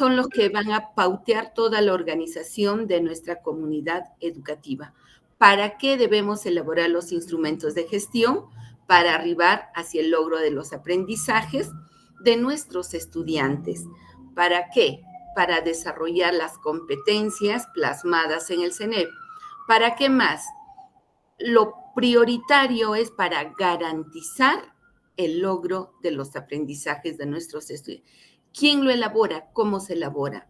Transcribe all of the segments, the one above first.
son los que van a pautear toda la organización de nuestra comunidad educativa. ¿Para qué debemos elaborar los instrumentos de gestión? Para arribar hacia el logro de los aprendizajes de nuestros estudiantes. ¿Para qué? Para desarrollar las competencias plasmadas en el CENEP. ¿Para qué más? Lo prioritario es para garantizar el logro de los aprendizajes de nuestros estudiantes. ¿Quién lo elabora? ¿Cómo se elabora?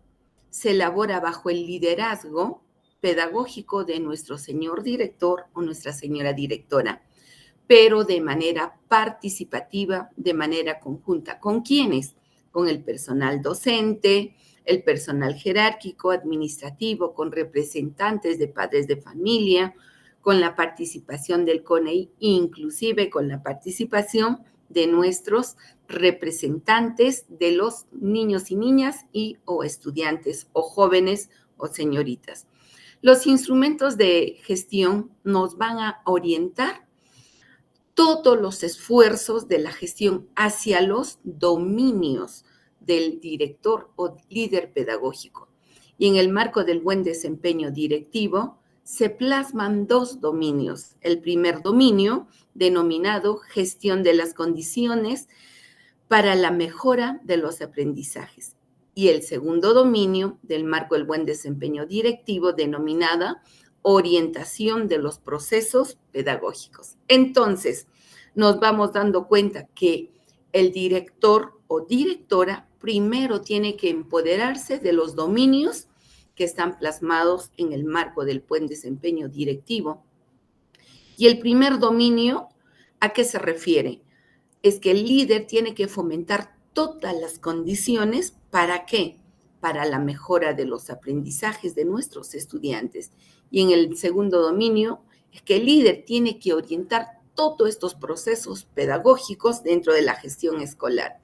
Se elabora bajo el liderazgo pedagógico de nuestro señor director o nuestra señora directora, pero de manera participativa, de manera conjunta. ¿Con quiénes? Con el personal docente, el personal jerárquico, administrativo, con representantes de padres de familia, con la participación del CONEI, inclusive con la participación de nuestros representantes de los niños y niñas y o estudiantes o jóvenes o señoritas. Los instrumentos de gestión nos van a orientar todos los esfuerzos de la gestión hacia los dominios del director o líder pedagógico. Y en el marco del buen desempeño directivo, se plasman dos dominios. El primer dominio, denominado gestión de las condiciones para la mejora de los aprendizajes. Y el segundo dominio del marco del buen desempeño directivo, denominada orientación de los procesos pedagógicos. Entonces, nos vamos dando cuenta que el director o directora primero tiene que empoderarse de los dominios que están plasmados en el marco del buen desempeño directivo. Y el primer dominio, ¿a qué se refiere? Es que el líder tiene que fomentar todas las condiciones. ¿Para qué? Para la mejora de los aprendizajes de nuestros estudiantes. Y en el segundo dominio es que el líder tiene que orientar todos estos procesos pedagógicos dentro de la gestión escolar.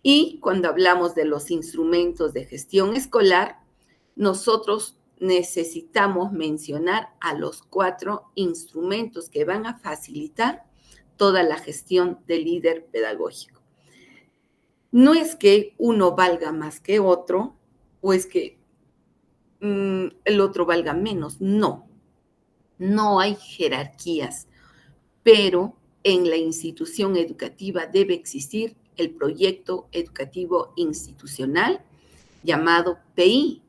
Y cuando hablamos de los instrumentos de gestión escolar, nosotros necesitamos mencionar a los 4 instrumentos que van a facilitar toda la gestión del líder pedagógico. No es que uno valga más que otro o es que el otro valga menos, no. No hay jerarquías, pero en la institución educativa debe existir el proyecto educativo institucional llamado PI,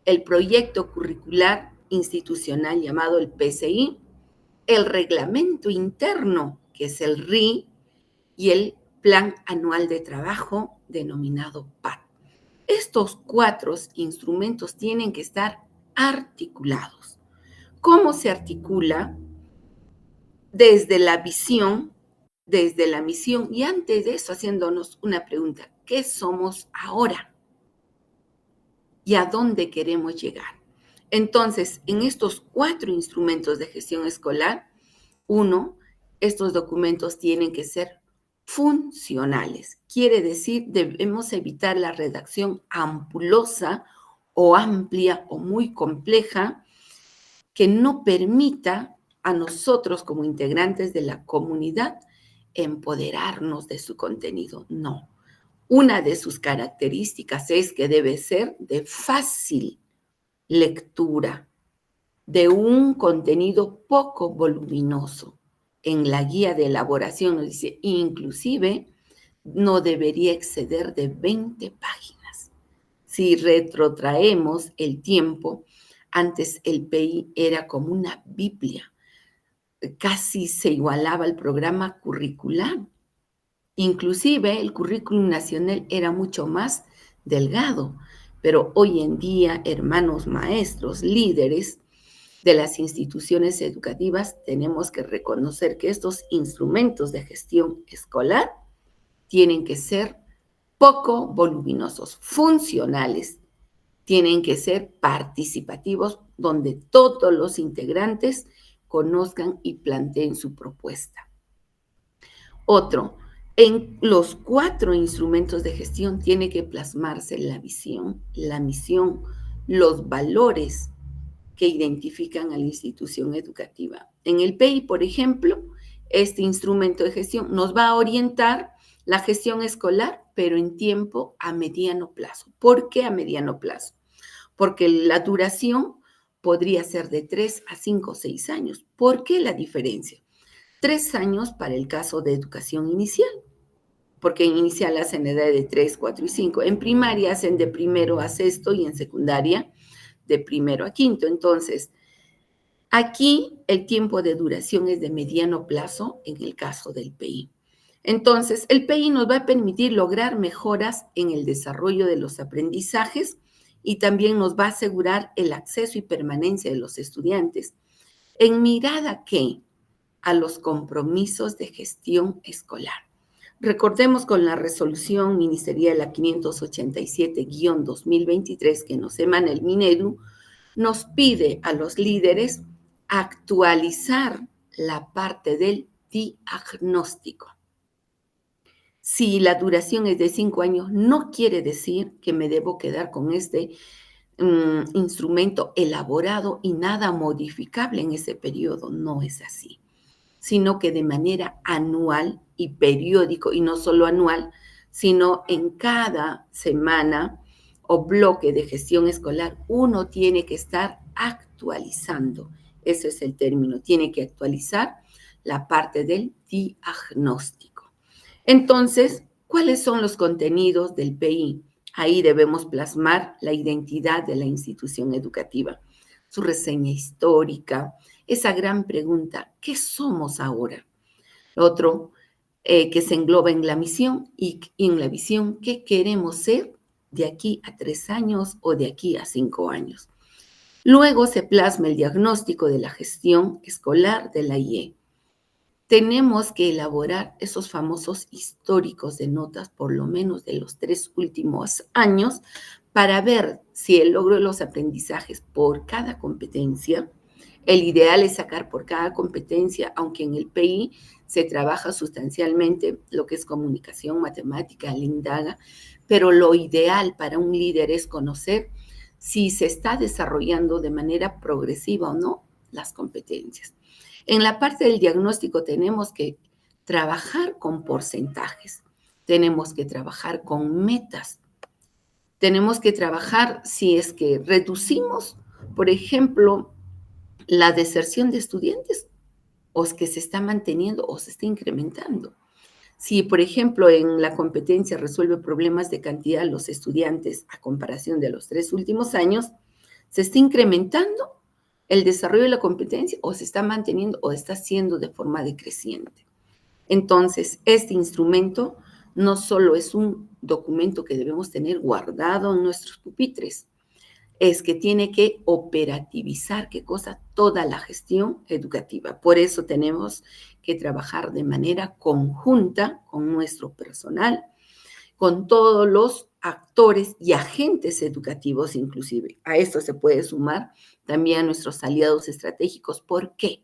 el proyecto curricular institucional llamado el PCI, el reglamento interno, que es el RI, y el plan anual de trabajo denominado PAT. Estos 4 instrumentos tienen que estar articulados. ¿Cómo se articula? Desde la visión, desde la misión, y antes de eso haciéndonos una pregunta: ¿qué somos ahora? ¿Y a dónde queremos llegar? Entonces, en estos 4 instrumentos de gestión escolar, 1, estos documentos tienen que ser funcionales. Quiere decir, debemos evitar la redacción ampulosa o amplia o muy compleja que no permita a nosotros como integrantes de la comunidad empoderarnos de su contenido. No. Una de sus características es que debe ser de fácil lectura, de un contenido poco voluminoso. En la guía de elaboración nos dice, inclusive, no debería exceder de 20 páginas. Si retrotraemos el tiempo, antes el PI era como una Biblia, casi se igualaba al programa curricular. Inclusive el currículum nacional era mucho más delgado, pero hoy en día, hermanos maestros, líderes de las instituciones educativas, tenemos que reconocer que estos instrumentos de gestión escolar tienen que ser poco voluminosos, funcionales, tienen que ser participativos, donde todos los integrantes conozcan y planteen su propuesta. Otro, en los 4 instrumentos de gestión tiene que plasmarse la visión, la misión, los valores que identifican a la institución educativa. En el PEI, por ejemplo, este instrumento de gestión nos va a orientar la gestión escolar, pero en tiempo a mediano plazo. ¿Por qué a mediano plazo? Porque la duración podría ser de 3 a 5 o 6 años. ¿Por qué la diferencia? 3 años para el caso de educación inicial, porque en inicial hacen edad de 3, 4 y 5. En primaria hacen de primero a sexto y en secundaria de primero a quinto. Entonces, aquí el tiempo de duración es de mediano plazo en el caso del PI. Entonces, el PI nos va a permitir lograr mejoras en el desarrollo de los aprendizajes y también nos va a asegurar el acceso y permanencia de los estudiantes. En mirada que a los compromisos de gestión escolar. Recordemos con la resolución ministerial a 587-2023 que nos emana el Minedu, nos pide a los líderes actualizar la parte del diagnóstico. Si la duración es de 5 años, no quiere decir que me debo quedar con este instrumento elaborado y nada modificable en ese periodo. No es así, sino que de manera anual y periódico, y no solo anual, sino en cada semana o bloque de gestión escolar, uno tiene que estar actualizando. Ese es el término, tiene que actualizar la parte del diagnóstico. Entonces, ¿cuáles son los contenidos del PI? Ahí debemos plasmar la identidad de la institución educativa, su reseña histórica, esa gran pregunta, ¿qué somos ahora? Otro, que se engloba en la misión y en la visión, ¿qué queremos ser de aquí a 3 años o de aquí a 5 años? Luego se plasma el diagnóstico de la gestión escolar de la IE. Tenemos que elaborar esos famosos históricos de notas, por lo menos de los 3 últimos años, para ver si el logro de los aprendizajes por cada competencia. El ideal es sacar por cada competencia, aunque en el PI se trabaja sustancialmente lo que es comunicación, matemática, lindaga, pero lo ideal para un líder es conocer si se está desarrollando de manera progresiva o no las competencias. En la parte del diagnóstico tenemos que trabajar con porcentajes, tenemos que trabajar con metas, tenemos que trabajar si es que reducimos, por ejemplo, la deserción de estudiantes o es que se está manteniendo o se está incrementando. Si, por ejemplo, en la competencia resuelve problemas de cantidad los estudiantes a comparación de los 3 últimos años, se está incrementando el desarrollo de la competencia o se está manteniendo o está siendo de forma decreciente. Entonces, este instrumento no solo es un documento que debemos tener guardado en nuestros pupitres, es que tiene que operativizar, ¿qué cosa? Toda la gestión educativa. Por eso tenemos que trabajar de manera conjunta con nuestro personal, con todos los actores y agentes educativos inclusive. A esto se puede sumar también a nuestros aliados estratégicos. ¿Por qué?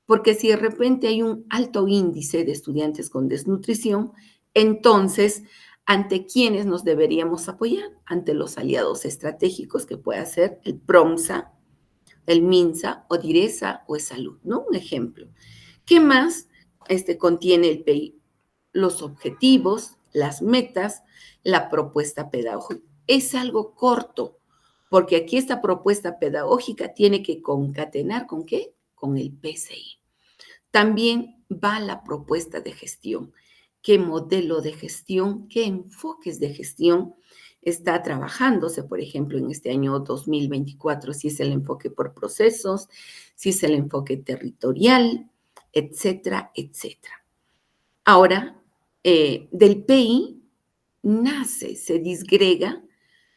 Porque si de repente hay un alto índice de estudiantes con desnutrición, entonces, ¿ante quiénes nos deberíamos apoyar? Ante los aliados estratégicos que puede ser el PROMSA, el MINSA, o DIRESA o ESALUD, ¿no? Un ejemplo. ¿Qué más contiene el PI? Los objetivos, las metas, la propuesta pedagógica. Es algo corto, porque aquí esta propuesta pedagógica tiene que concatenar ¿con qué? Con el PCI. También va la propuesta de gestión. ¿Qué modelo de gestión, qué enfoques de gestión está trabajándose, por ejemplo, en este año 2024? Si es el enfoque por procesos, si es el enfoque territorial, etcétera, etcétera. Ahora, del PI nace, se disgrega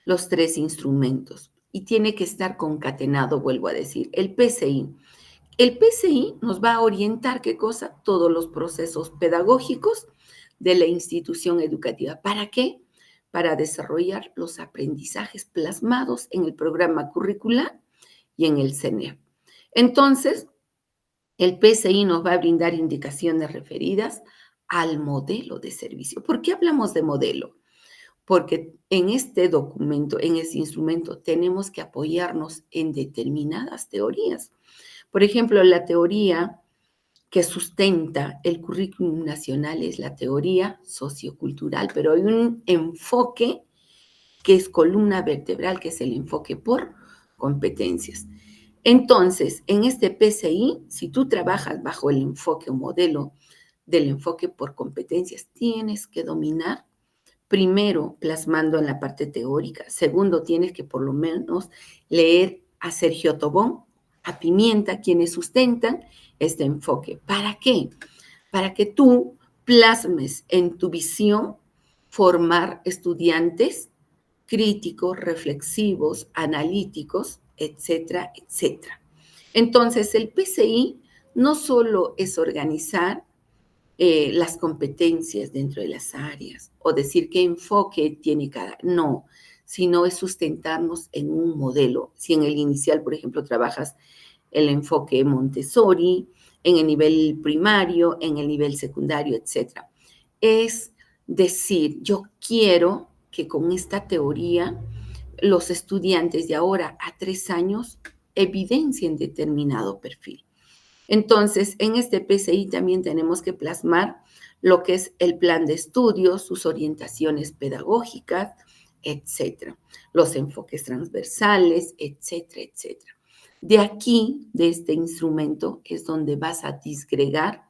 los 3 instrumentos y tiene que estar concatenado, vuelvo a decir, el PCI. El PCI nos va a orientar, ¿qué cosa? Todos los procesos pedagógicos de la institución educativa. ¿Para qué? Para desarrollar los aprendizajes plasmados en el programa curricular y en el CENER. Entonces, el PCI nos va a brindar indicaciones referidas al modelo de servicio. ¿Por qué hablamos de modelo? Porque en este documento, en este instrumento, tenemos que apoyarnos en determinadas teorías. Por ejemplo, la teoría que sustenta el currículum nacional es la teoría sociocultural, pero hay un enfoque que es columna vertebral, que es el enfoque por competencias. Entonces, en este PCI, si tú trabajas bajo el enfoque o modelo del enfoque por competencias, tienes que dominar, primero, plasmando en la parte teórica. Segundo, tienes que por lo menos leer a Sergio Tobón, a Pimienta, quienes sustentan este enfoque. ¿Para qué? Para que tú plasmes en tu visión formar estudiantes críticos, reflexivos, analíticos, etcétera, etcétera. Entonces, el PCI no solo es organizar las competencias dentro de las áreas o decir qué enfoque tiene cada, no, sino es sustentarnos en un modelo. Si en el inicial, por ejemplo, trabajas el enfoque Montessori, en el nivel primario, en el nivel secundario, etcétera. Es decir, yo quiero que con esta teoría los estudiantes de ahora a 3 años evidencien determinado perfil. Entonces, en este PCI también tenemos que plasmar lo que es el plan de estudios, sus orientaciones pedagógicas, etcétera, los enfoques transversales, etcétera, etcétera. De aquí, de este instrumento, es donde vas a disgregar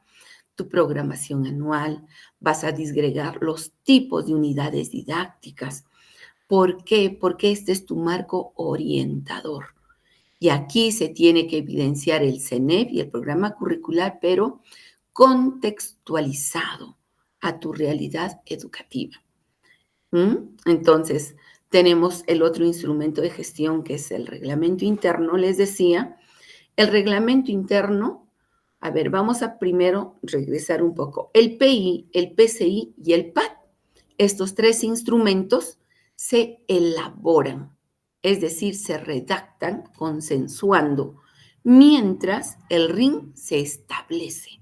tu programación anual, vas a disgregar los tipos de unidades didácticas. ¿Por qué? Porque este es tu marco orientador. Y aquí se tiene que evidenciar el CENEP y el programa curricular, pero contextualizado a tu realidad educativa. Entonces, tenemos el otro instrumento de gestión que es el reglamento interno. Les decía, el reglamento interno, a ver, vamos a primero regresar un poco. El PI, el PCI y el PAT, estos 3 instrumentos se elaboran, es decir, se redactan consensuando, mientras el RIN se establece.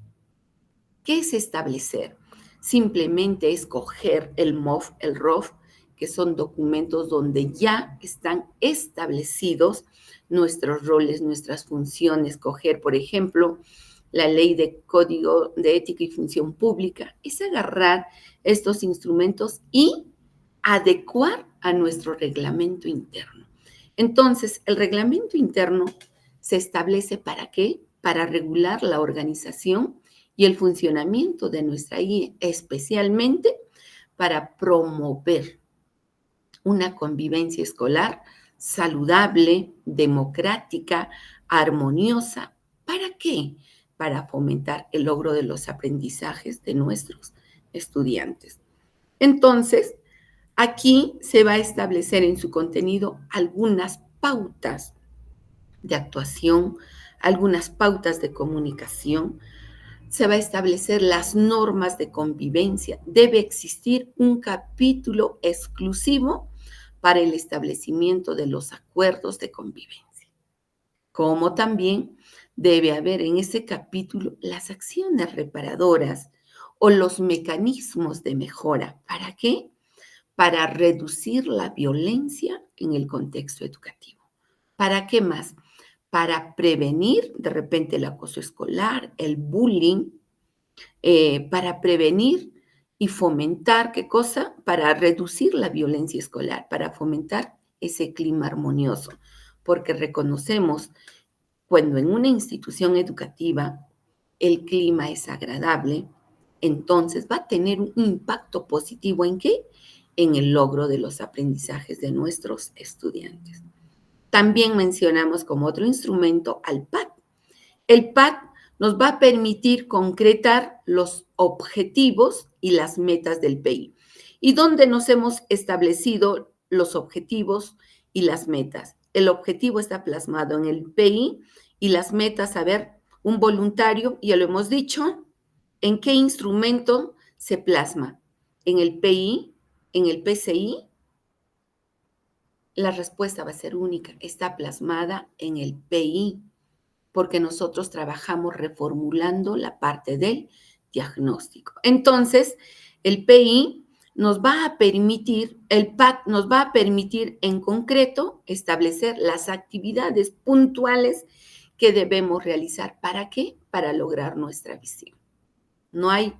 ¿Qué es establecer? Simplemente escoger el MOF, el ROF, que son documentos donde ya están establecidos nuestros roles, nuestras funciones. Coger, por ejemplo, la ley de código de ética y función pública, es agarrar estos instrumentos y adecuar a nuestro reglamento interno. Entonces, el reglamento interno se establece ¿para qué? Para regular la organización y el funcionamiento de nuestra IE, especialmente para promover una convivencia escolar saludable, democrática, armoniosa. ¿Para qué? Para fomentar el logro de los aprendizajes de nuestros estudiantes. Entonces, aquí se va a establecer en su contenido algunas pautas de actuación, algunas pautas de comunicación. Se va a establecer las normas de convivencia. Debe existir un capítulo exclusivo para el establecimiento de los acuerdos de convivencia. Como también debe haber en ese capítulo las acciones reparadoras o los mecanismos de mejora. ¿Para qué? Para reducir la violencia en el contexto educativo. ¿Para qué más? Para prevenir de repente el acoso escolar, el bullying, para prevenir y fomentar, ¿qué cosa? Para reducir la violencia escolar, para fomentar ese clima armonioso, porque reconocemos cuando en una institución educativa el clima es agradable, entonces va a tener un impacto positivo ¿en qué? En el logro de los aprendizajes de nuestros estudiantes. También mencionamos como otro instrumento al PAT. El PAT nos va a permitir concretar los objetivos y las metas del PI. ¿Y dónde nos hemos establecido los objetivos y las metas? El objetivo está plasmado en el PI y las metas, a ver, un voluntario, ya lo hemos dicho, ¿en qué instrumento se plasma? ¿En el PI? ¿En el PCI? La respuesta va a ser única, está plasmada en el PI, porque nosotros trabajamos reformulando la parte del diagnóstico. Entonces, el PI nos va a permitir, el PAT nos va a permitir en concreto establecer las actividades puntuales ¿Qué debemos realizar? ¿Para qué? Para lograr nuestra visión. No hay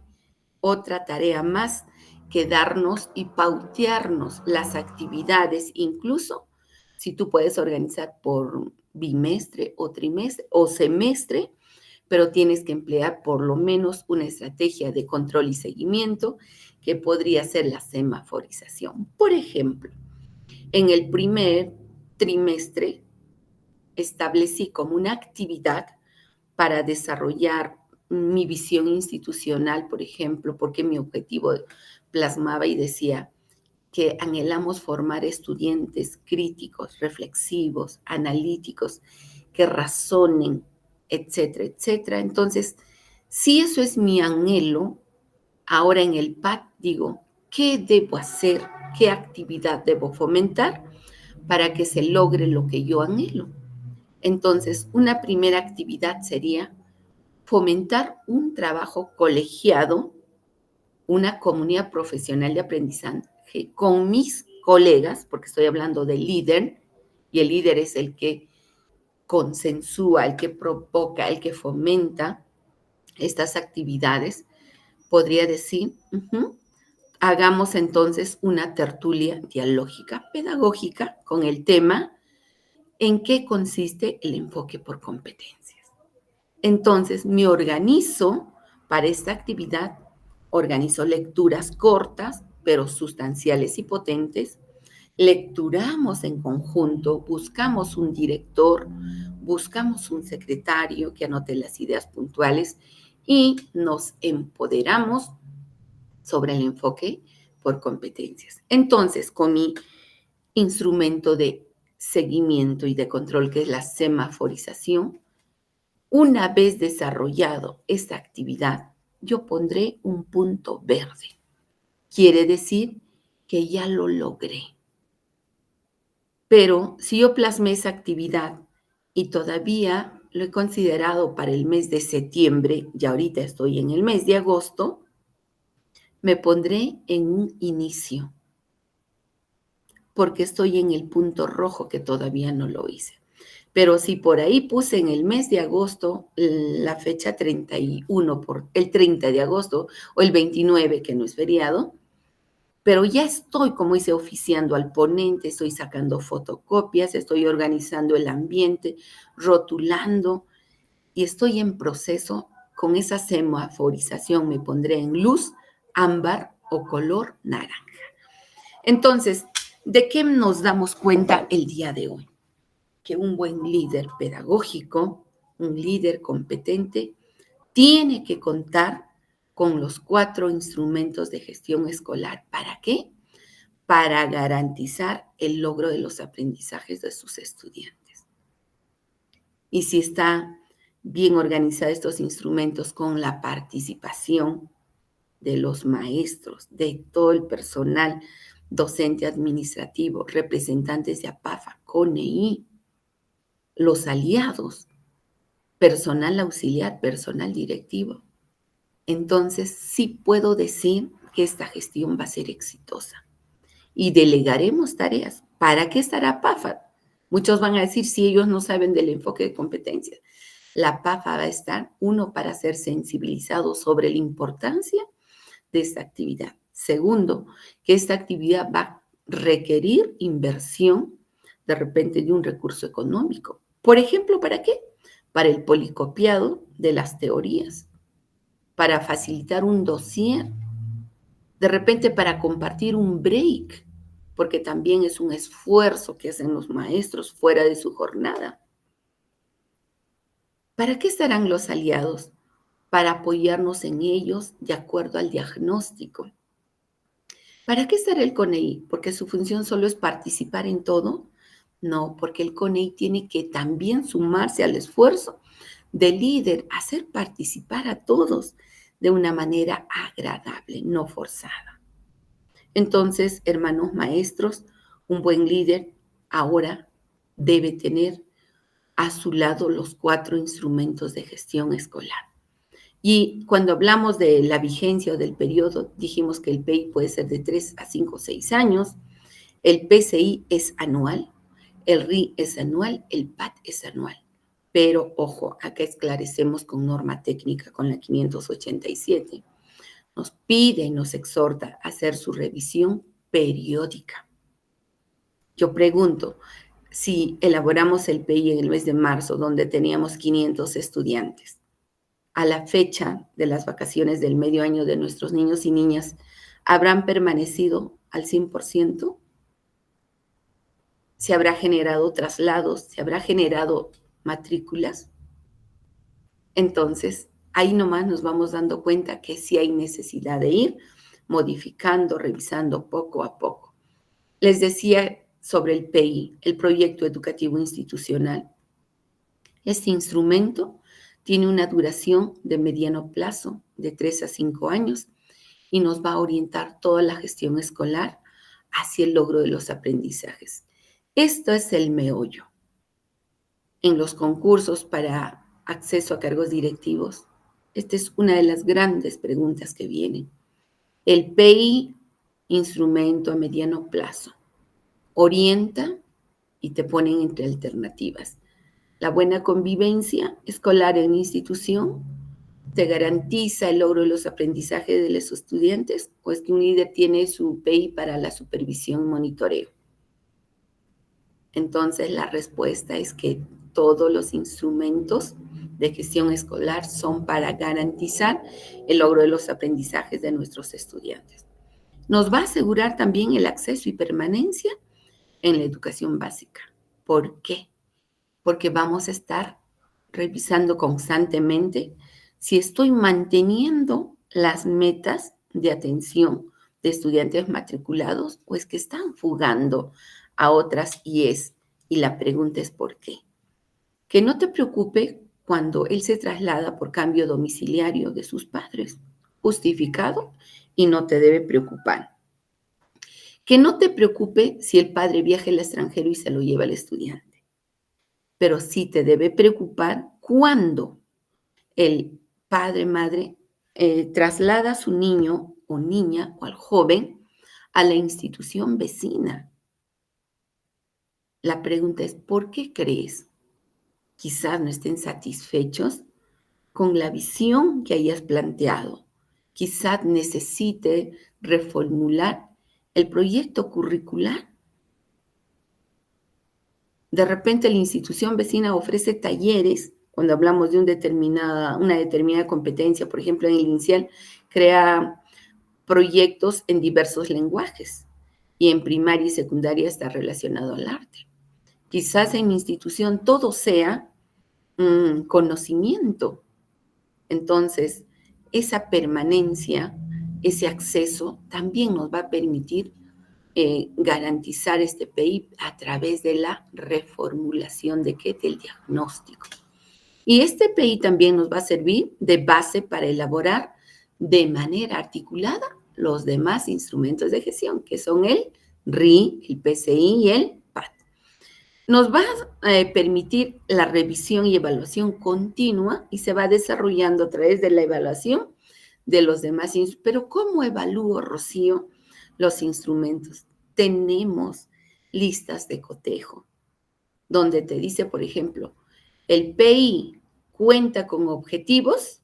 otra tarea más que darnos y pautearnos las actividades, incluso si tú puedes organizar por bimestre o trimestre o semestre, pero tienes que emplear por lo menos una estrategia de control y seguimiento que podría ser la semaforización. Por ejemplo, en el primer trimestre establecí como una actividad para desarrollar mi visión institucional, por ejemplo, porque mi objetivo plasmaba y decía que anhelamos formar estudiantes críticos, reflexivos, analíticos, que razonen, etcétera, etcétera. Entonces, si eso es mi anhelo, ahora en el PAC digo, ¿qué debo hacer? ¿Qué actividad debo fomentar para que se logre lo que yo anhelo? Entonces, una primera actividad sería fomentar un trabajo colegiado, una comunidad profesional de aprendizaje con mis colegas, porque estoy hablando del líder, y el líder es el que consensúa, el que provoca, el que fomenta estas actividades. Podría decir, hagamos entonces una tertulia dialógica, pedagógica, con el tema en qué consiste el enfoque por competencias. Entonces, me organizo para esta actividad, organizo lecturas cortas, pero sustanciales y potentes. Lecturamos en conjunto, buscamos un director, buscamos un secretario que anote las ideas puntuales y nos empoderamos sobre el enfoque por competencias. Entonces, con mi instrumento de seguimiento y de control, que es la semaforización, una vez desarrollado esta actividad, yo pondré un punto verde. Quiere decir que ya lo logré. Pero si yo plasmé esa actividad y todavía lo he considerado para el mes de septiembre, y ahorita estoy en el mes de agosto, me pondré en un inicio, porque estoy en el punto rojo que todavía no lo hice. Pero si por ahí puse en el mes de agosto la fecha 31, por el 30 de agosto o el 29, que no es feriado, pero ya estoy, como dice, oficiando al ponente, estoy sacando fotocopias, estoy organizando el ambiente, rotulando y estoy en proceso con esa semaforización. Me pondré en luz, ámbar o color naranja. Entonces, ¿de qué nos damos cuenta el día de hoy? Que un buen líder pedagógico, un líder competente, tiene que contar con los 4 instrumentos de gestión escolar. ¿Para qué? Para garantizar el logro de los aprendizajes de sus estudiantes. Y si está bien organizados estos instrumentos con la participación de los maestros, de todo el personal docente administrativo, representantes de APAFA, CONEI, los aliados, personal auxiliar, personal directivo. Entonces, sí puedo decir que esta gestión va a ser exitosa y delegaremos tareas. ¿Para qué estará PAFA? Muchos van a decir si ellos no saben del enfoque de competencias. La PAFA va a estar, uno, para ser sensibilizado sobre la importancia de esta actividad. Segundo, que esta actividad va a requerir inversión de repente de un recurso económico. Por ejemplo, ¿para qué? Para el policopiado de las teorías, para facilitar un dossier, de repente para compartir un break, porque también es un esfuerzo que hacen los maestros fuera de su jornada. ¿Para qué estarán los aliados? Para apoyarnos en ellos de acuerdo al diagnóstico. ¿Para qué estará el CONEI? ¿Porque su función solo es participar en todo? No, porque el CONEI tiene que también sumarse al esfuerzo del líder, hacer participar a todos de una manera agradable, no forzada. Entonces, hermanos maestros, un buen líder ahora debe tener a su lado los 4 instrumentos de gestión escolar. Y cuando hablamos de la vigencia o del periodo, dijimos que el PEI puede ser de 3 a 5 o 6 años, el PCI es anual, el RI es anual, el PAT es anual. Pero, ojo, acá esclarecemos con norma técnica, con la 587. Nos pide y nos exhorta a hacer su revisión periódica. Yo pregunto, si elaboramos el PI en el mes de marzo, donde teníamos 500 estudiantes, a la fecha de las vacaciones del medio año de nuestros niños y niñas, ¿habrán permanecido al 100%? ¿Se habrá generado traslados? ¿Se habrá generado matrículas? Entonces, ahí nomás nos vamos dando cuenta que sí hay necesidad de ir modificando, revisando poco a poco. Les decía sobre el PI, el Proyecto Educativo Institucional. Este instrumento tiene una duración de mediano plazo, de 3 a 5 años, y nos va a orientar toda la gestión escolar hacia el logro de los aprendizajes. Esto es el meollo. En los concursos para acceso a cargos directivos, esta es una de las grandes preguntas que vienen. El PI, instrumento a mediano plazo, orienta y te ponen entre alternativas. La buena convivencia escolar en institución te garantiza el logro de los aprendizajes de los estudiantes, o es que un líder tiene su PI para la supervisión y monitoreo. Entonces la respuesta es que todos los instrumentos de gestión escolar son para garantizar el logro de los aprendizajes de nuestros estudiantes. Nos va a asegurar también el acceso y permanencia en la educación básica. ¿Por qué? Porque vamos a estar revisando constantemente si estoy manteniendo las metas de atención de estudiantes matriculados o es que están fugando a otras IES. Y la pregunta es ¿por qué? Que no te preocupe cuando él se traslada por cambio domiciliario de sus padres, justificado y no te debe preocupar. Que no te preocupe si el padre viaja al extranjero y se lo lleva al estudiante, pero sí te debe preocupar cuando el padre, madre, traslada a su niño o niña o al joven a la institución vecina. La pregunta es, ¿por qué crees? Quizás no estén satisfechos con la visión que hayas planteado. Quizás necesite reformular el proyecto curricular. De repente la institución vecina ofrece talleres, cuando hablamos de una determinada competencia, por ejemplo, en el inicial, crea proyectos en diversos lenguajes y en primaria y secundaria está relacionado al arte. Quizás en mi institución todo sea conocimiento. Entonces, esa permanencia, ese acceso también nos va a permitir garantizar este PI a través de la reformulación de ¿qué? Del diagnóstico. Y este PI también nos va a servir de base para elaborar de manera articulada los demás instrumentos de gestión, que son el RI, el PCI y el PAT. Nos va a permitir la revisión y evaluación continua y se va desarrollando a través de la evaluación de los demás instrumentos. Pero ¿cómo evalúo, Rocío, los instrumentos? Tenemos listas de cotejo, donde te dice, por ejemplo, el PI cuenta con objetivos,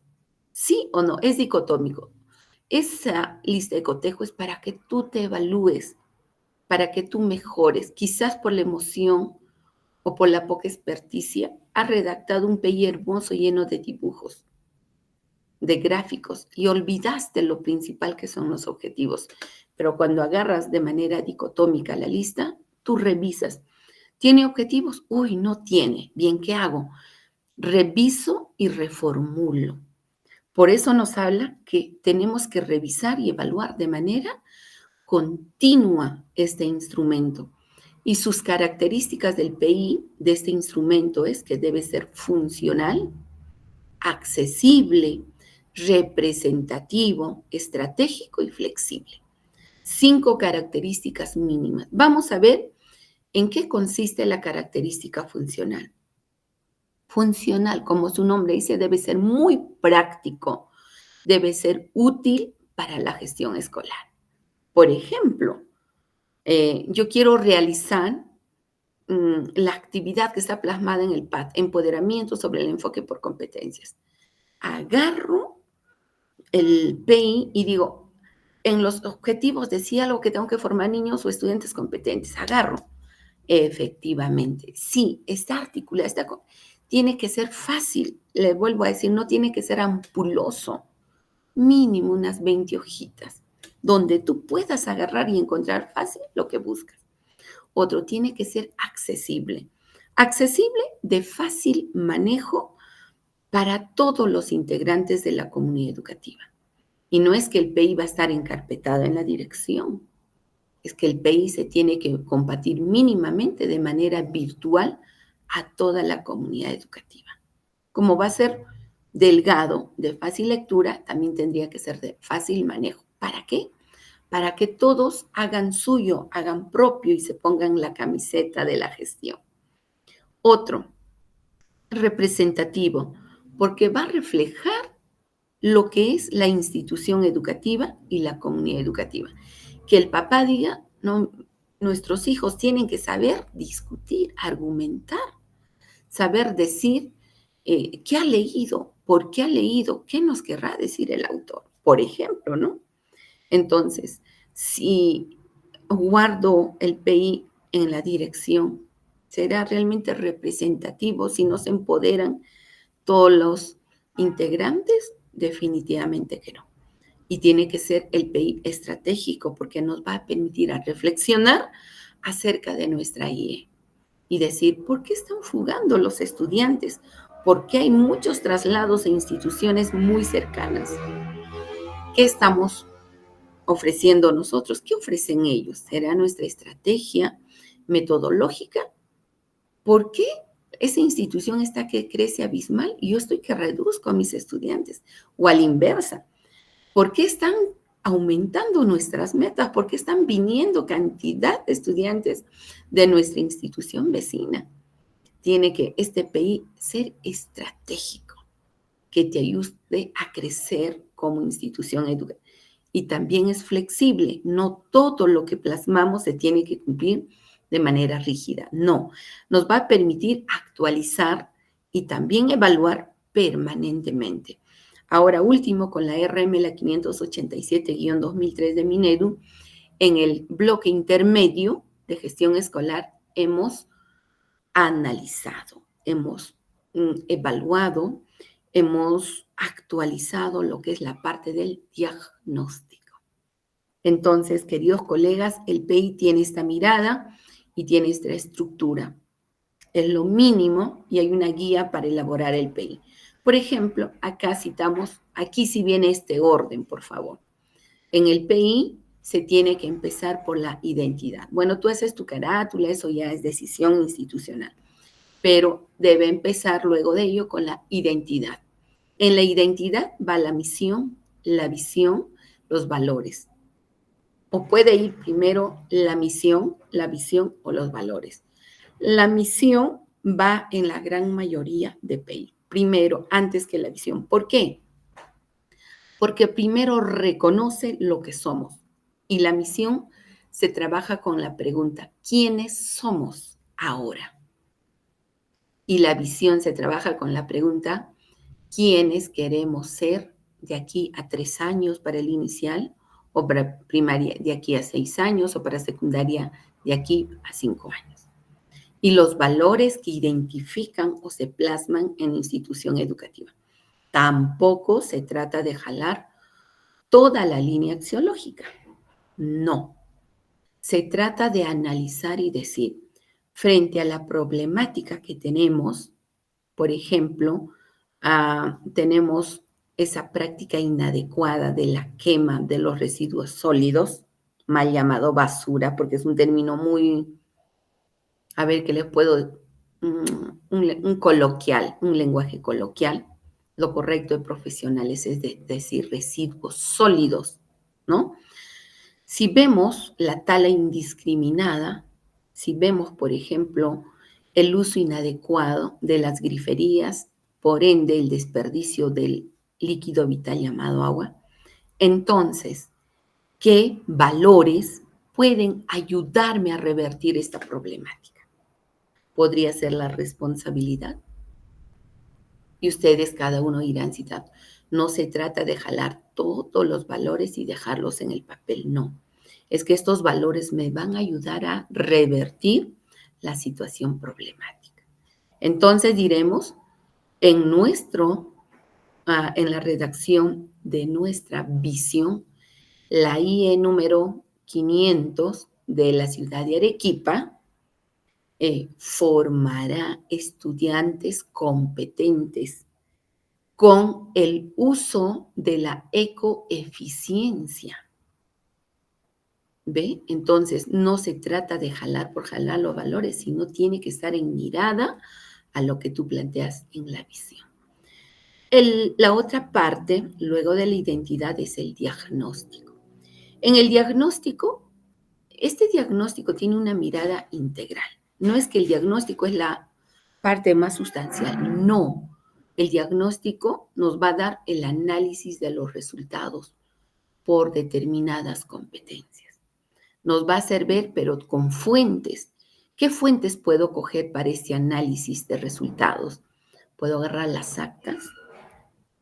sí o no, es dicotómico. Esa lista de cotejo es para que tú te evalúes, para que tú mejores, quizás por la emoción o por la poca experticia, has redactado un PI hermoso lleno de dibujos, de gráficos, y olvidaste lo principal que son los objetivos. Pero cuando agarras de manera dicotómica la lista, tú revisas. ¿Tiene objetivos? Uy, no tiene. Bien, ¿qué hago? Reviso y reformulo. Por eso nos habla que tenemos que revisar y evaluar de manera continua este instrumento. Y sus características del PI de este instrumento es que debe ser funcional, accesible, representativo, estratégico y flexible. 5 características mínimas. Vamos a ver en qué consiste la característica funcional. Funcional, como su nombre dice, debe ser muy práctico, debe ser útil para la gestión escolar. Por ejemplo, yo quiero realizar la actividad que está plasmada en el PAD, empoderamiento sobre el enfoque por competencias. Agarro el PI y digo, en los objetivos decía algo que tengo que formar niños o estudiantes competentes. Agarro. Efectivamente, sí, está articulada, tiene que ser fácil. Le vuelvo a decir, no tiene que ser ampuloso. Mínimo unas 20 hojitas, donde tú puedas agarrar y encontrar fácil lo que buscas. Otro, tiene que ser accesible. Accesible, de fácil manejo para todos los integrantes de la comunidad educativa. Y no es que el PI va a estar encarpetado en la dirección, es que el PI se tiene que compartir mínimamente de manera virtual a toda la comunidad educativa. Como va a ser delgado, de fácil lectura, también tendría que ser de fácil manejo. ¿Para qué? Para que todos hagan suyo, hagan propio y se pongan la camiseta de la gestión. Otro, representativo, porque va a reflejar lo que es la institución educativa y la comunidad educativa. Que el papá diga, no, nuestros hijos tienen que saber discutir, argumentar, saber decir qué ha leído, por qué ha leído, qué nos querrá decir el autor, por ejemplo, ¿no? Entonces, si guardo el PI en la dirección, ¿será realmente representativo si nos empoderan todos los integrantes? Definitivamente que no. Y tiene que ser el PI estratégico porque nos va a permitir a reflexionar acerca de nuestra IE y decir, ¿por qué están fugando los estudiantes? ¿Por qué hay muchos traslados a instituciones muy cercanas? ¿Qué estamos ofreciendo nosotros? ¿Qué ofrecen ellos? ¿Será nuestra estrategia metodológica? ¿Por qué esa institución está que crece abismal y yo estoy que reduzco a mis estudiantes? O a la inversa, ¿por qué están aumentando nuestras metas? ¿Por qué están viniendo cantidad de estudiantes de nuestra institución vecina? Tiene que este PI ser estratégico, que te ayude a crecer como institución educativa. Y también es flexible, no todo lo que plasmamos se tiene que cumplir de manera rígida, no, nos va a permitir actualizar y también evaluar permanentemente. Ahora último, con la RM, la 587-2003 de Minedu, en el bloque intermedio de gestión escolar hemos analizado, hemos evaluado, hemos actualizado lo que es la parte del diagnóstico. Entonces, queridos colegas, el PI tiene esta mirada y tiene esta estructura. Es lo mínimo y hay una guía para elaborar el PI. Por ejemplo, acá citamos, aquí sí viene este orden, por favor. En el PI se tiene que empezar por la identidad. Bueno, tú haces tu carátula, eso ya es decisión institucional, pero debe empezar luego de ello con la identidad. En la identidad va la misión, la visión, los valores. O puede ir primero la misión, la visión o los valores. La misión va en la gran mayoría de PI, primero, antes que la visión. ¿Por qué? Porque primero reconoce lo que somos y la misión se trabaja con la pregunta, ¿quiénes somos ahora? Y la visión se trabaja con la pregunta, ¿quiénes queremos ser de aquí a 3 años para el inicial o para primaria de aquí a 6 años o para secundaria de aquí a 5 años? Y los valores que identifican o se plasman en la institución educativa. Tampoco se trata de jalar toda la línea axiológica. No. Se trata de analizar y decir, frente a la problemática que tenemos, por ejemplo, tenemos esa práctica inadecuada de la quema de los residuos sólidos, mal llamado basura, porque es un término muy, a ver, ¿qué les puedo? Un coloquial, un lenguaje coloquial. Lo correcto de profesionales es decir residuos sólidos, ¿no? Si vemos la tala indiscriminada, si vemos, por ejemplo, el uso inadecuado de las griferías, por ende el desperdicio del líquido vital llamado agua, entonces, ¿qué valores pueden ayudarme a revertir esta problemática? podría ser la responsabilidad. Y ustedes cada uno irán citando. No se trata de jalar todos los valores y dejarlos en el papel, no. Es que estos valores me van a ayudar a revertir la situación problemática. Entonces diremos, en la redacción de nuestra visión, la IE número 500 de la ciudad de Arequipa formará estudiantes competentes con el uso de la ecoeficiencia. ¿Ve? Entonces, no se trata de jalar por jalar los valores, sino tiene que estar en mirada a lo que tú planteas en la visión. La otra parte, luego de la identidad, es el diagnóstico. En el diagnóstico, este diagnóstico tiene una mirada integral. No es que el diagnóstico es la parte más sustancial, no. El diagnóstico nos va a dar el análisis de los resultados por determinadas competencias. Nos va a hacer ver, pero con fuentes. ¿Qué fuentes puedo coger para este análisis de resultados? Puedo agarrar las actas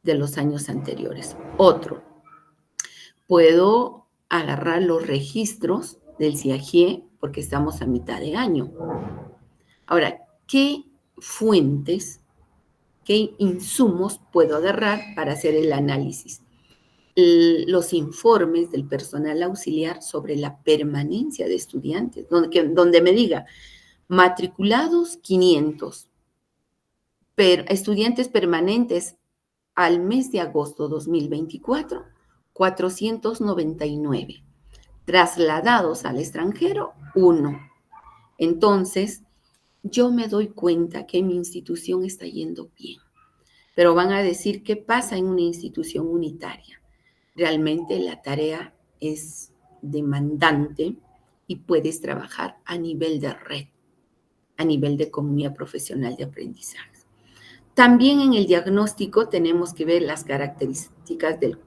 de los años anteriores. Otro, puedo agarrar los registros del CIAGIE porque estamos a mitad de año. Ahora, ¿qué fuentes, qué insumos puedo agarrar para hacer el análisis? Los informes del personal auxiliar sobre la permanencia de estudiantes, donde me diga matriculados 500, estudiantes permanentes al mes de agosto 2024, 499, trasladados al extranjero, 1. Entonces, yo me doy cuenta que mi institución está yendo bien, pero van a decir, ¿qué pasa en una institución unitaria? Realmente la tarea es demandante y puedes trabajar a nivel de red, a nivel de comunidad profesional de aprendizaje. También en el diagnóstico tenemos que ver las características del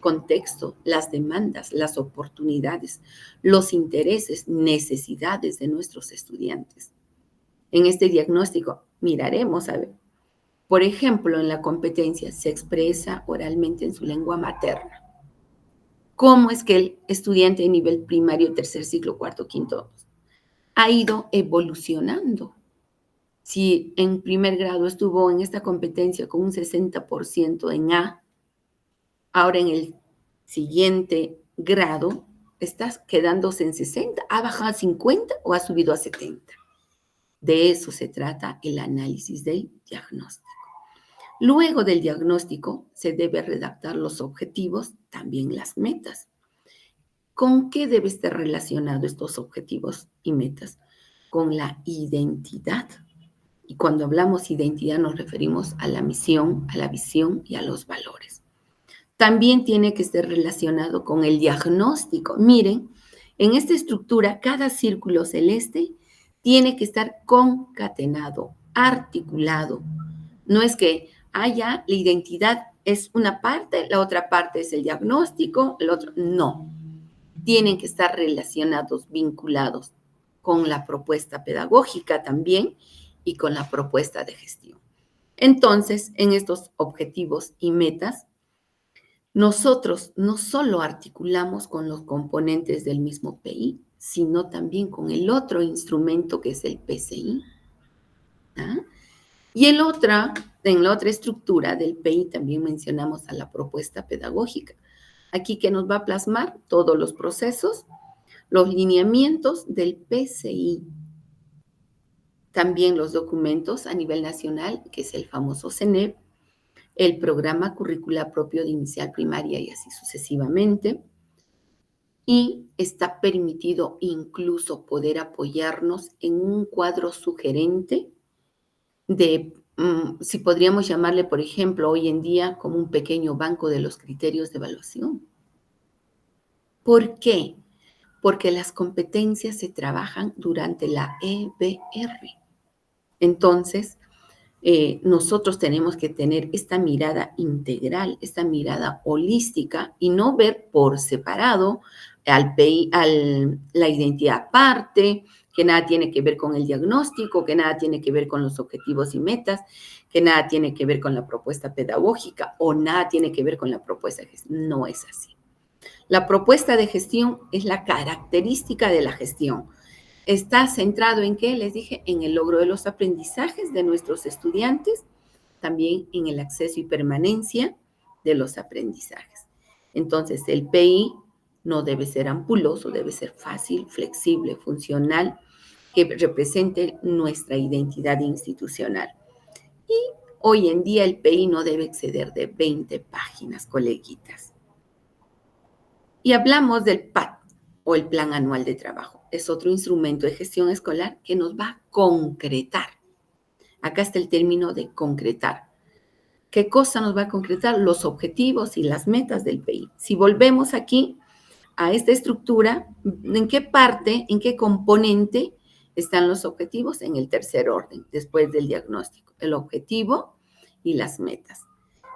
contexto, las demandas, las oportunidades, los intereses, necesidades de nuestros estudiantes. En este diagnóstico miraremos, a ver, por ejemplo, en la competencia se expresa oralmente en su lengua materna. ¿Cómo es que el estudiante de nivel primario, tercer ciclo, cuarto, quinto, ha ido evolucionando? Si en primer grado estuvo en esta competencia con un 60% en A, ahora en el siguiente grado estás quedándose en 60, ha bajado a 50 o ha subido a 70. De eso se trata el análisis del diagnóstico. Luego del diagnóstico se debe redactar los objetivos, también las metas. ¿Con qué debe estar relacionado estos objetivos y metas? Con la identidad. Y cuando hablamos identidad nos referimos a la misión, a la visión y a los valores. También tiene que estar relacionado con el diagnóstico. Miren, en esta estructura, cada círculo celeste tiene que estar concatenado, articulado. No es que haya la identidad es una parte, la otra parte es el diagnóstico, el otro no. Tienen que estar relacionados, vinculados con la propuesta pedagógica también y con la propuesta de gestión. Entonces, en estos objetivos y metas, nosotros no solo articulamos con los componentes del mismo PI, sino también con el otro instrumento que es el PCI. ¿Ah? Y en la otra estructura del PI también mencionamos a la propuesta pedagógica. Aquí que nos va a plasmar todos los procesos, los lineamientos del PCI, también los documentos a nivel nacional, que es el famoso CENEP, el programa curricular propio de inicial primaria y así sucesivamente. Y está permitido incluso poder apoyarnos en un cuadro sugerente de, si podríamos llamarle, por ejemplo, hoy en día como un pequeño banco de los criterios de evaluación. ¿Por qué? Porque las competencias se trabajan durante la EBR. Entonces, nosotros tenemos que tener esta mirada integral, esta mirada holística y no ver por separado la identidad aparte, que nada tiene que ver con el diagnóstico, que nada tiene que ver con los objetivos y metas, que nada tiene que ver con la propuesta pedagógica o nada tiene que ver con la propuesta de gestión. No es así. La propuesta de gestión es la característica de la gestión. Está centrado en qué, les dije, en el logro de los aprendizajes de nuestros estudiantes, también en el acceso y permanencia de los aprendizajes. Entonces, el PI no debe ser ampuloso, debe ser fácil, flexible, funcional, que represente nuestra identidad institucional. Y hoy en día el PI no debe exceder de 20 páginas, coleguitas. Y hablamos del PAT o el Plan Anual de Trabajo. Es otro instrumento de gestión escolar que nos va a concretar. Acá está el término de concretar. ¿Qué cosa nos va a concretar? Los objetivos y las metas del PI. Si volvemos aquí a esta estructura, ¿en qué parte, en qué componente están los objetivos? En el tercer orden, después del diagnóstico. El objetivo y las metas.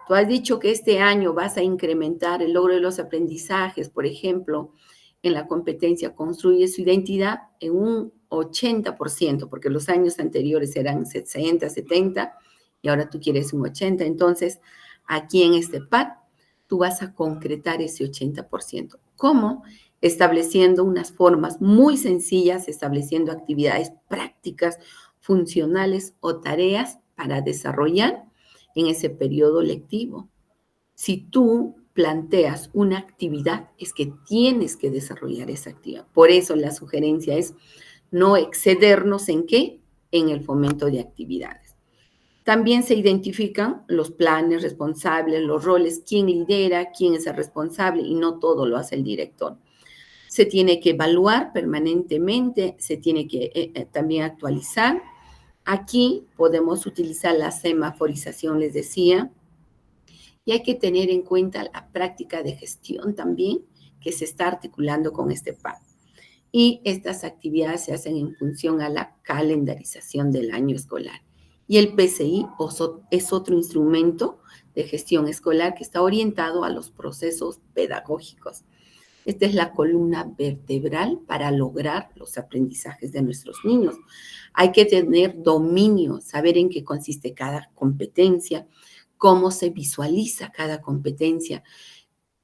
Tú has dicho que este año vas a incrementar el logro de los aprendizajes, por ejemplo, en la competencia Construye su identidad en un 80%, porque los años anteriores eran 60, 70, y ahora tú quieres un 80%. Entonces, aquí en este PAT, tú vas a concretar ese 80%. ¿Cómo? Estableciendo unas formas muy sencillas, estableciendo actividades prácticas, funcionales o tareas para desarrollar en ese periodo lectivo. Si tú planteas una actividad, es que tienes que desarrollar esa actividad. Por eso la sugerencia es no excedernos en qué, en el fomento de actividades. También se identifican los planes responsables, los roles, quién lidera, quién es el responsable, y no todo lo hace el director. Se tiene que evaluar permanentemente, se tiene que también actualizar. Aquí podemos utilizar la semaforización, les decía, y hay que tener en cuenta la práctica de gestión también que se está articulando con este PAT. Y estas actividades se hacen en función a la calendarización del año escolar. Y el PCI es otro instrumento de gestión escolar que está orientado a los procesos pedagógicos. Esta es la columna vertebral para lograr los aprendizajes de nuestros niños. Hay que tener dominio, saber en qué consiste cada competencia, cómo se visualiza cada competencia,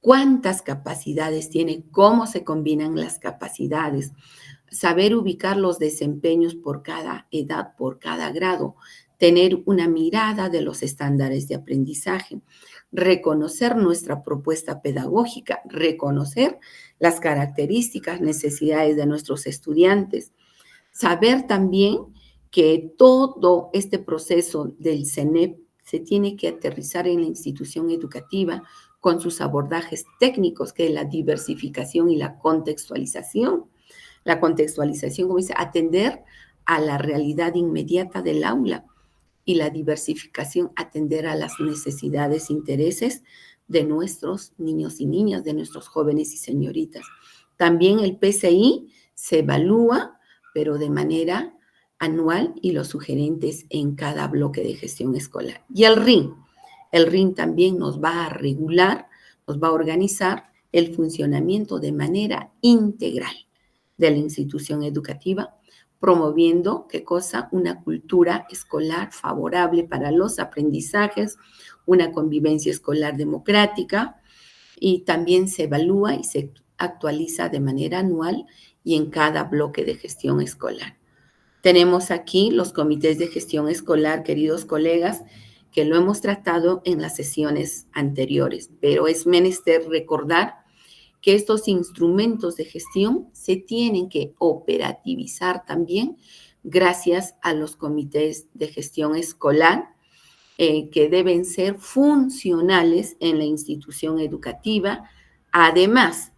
cuántas capacidades tiene, cómo se combinan las capacidades, saber ubicar los desempeños por cada edad, por cada grado, tener una mirada de los estándares de aprendizaje, reconocer nuestra propuesta pedagógica, reconocer las características, necesidades de nuestros estudiantes, saber también que todo este proceso del CENEP se tiene que aterrizar en la institución educativa con sus abordajes técnicos, que es la diversificación y la contextualización. La contextualización, como dice, atender a la realidad inmediata del aula, y la diversificación, atender a las necesidades, intereses de nuestros niños y niñas, de nuestros jóvenes y señoritas. También el PCI se evalúa, pero de manera anual, y los sugerentes en cada bloque de gestión escolar. Y el RIN también nos va a regular, nos va a organizar el funcionamiento de manera integral de la institución educativa, promoviendo, ¿qué cosa? Una cultura escolar favorable para los aprendizajes, una convivencia escolar democrática, y también se evalúa y se actualiza de manera anual y en cada bloque de gestión escolar. Tenemos aquí los comités de gestión escolar, queridos colegas, que lo hemos tratado en las sesiones anteriores, pero es menester recordar que estos instrumentos de gestión se tienen que operativizar también gracias a los comités de gestión escolar, que deben ser funcionales en la institución educativa. Además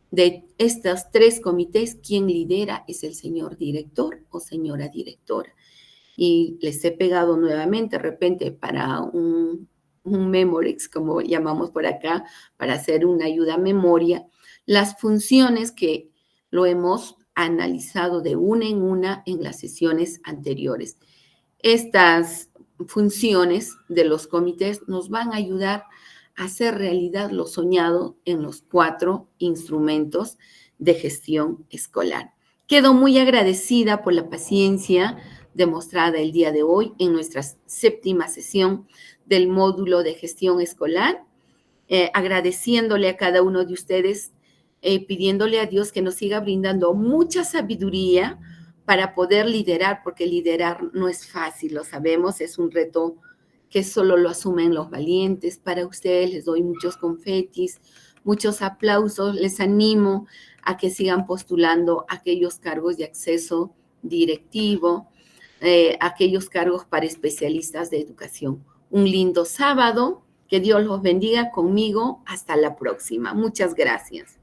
de estos tres comités, quien lidera es el señor director o señora directora. Y les he pegado nuevamente, de repente, para un Memorex, como llamamos por acá, para hacer una ayuda a memoria, las funciones que lo hemos analizado de una en las sesiones anteriores. Estas funciones de los comités nos van a ayudar a hacer realidad lo soñado en los 4 instrumentos de gestión escolar. Quedo muy agradecida por la paciencia demostrada el día de hoy en nuestra séptima sesión del módulo de gestión escolar, agradeciéndole a cada uno de ustedes, pidiéndole a Dios que nos siga brindando mucha sabiduría para poder liderar, porque liderar no es fácil, lo sabemos, es un reto que solo lo asumen los valientes. Para ustedes les doy muchos confetis, muchos aplausos, les animo a que sigan postulando aquellos cargos de acceso directivo, aquellos cargos para especialistas de educación. Un lindo sábado, que Dios los bendiga conmigo. Hasta la próxima. Muchas gracias.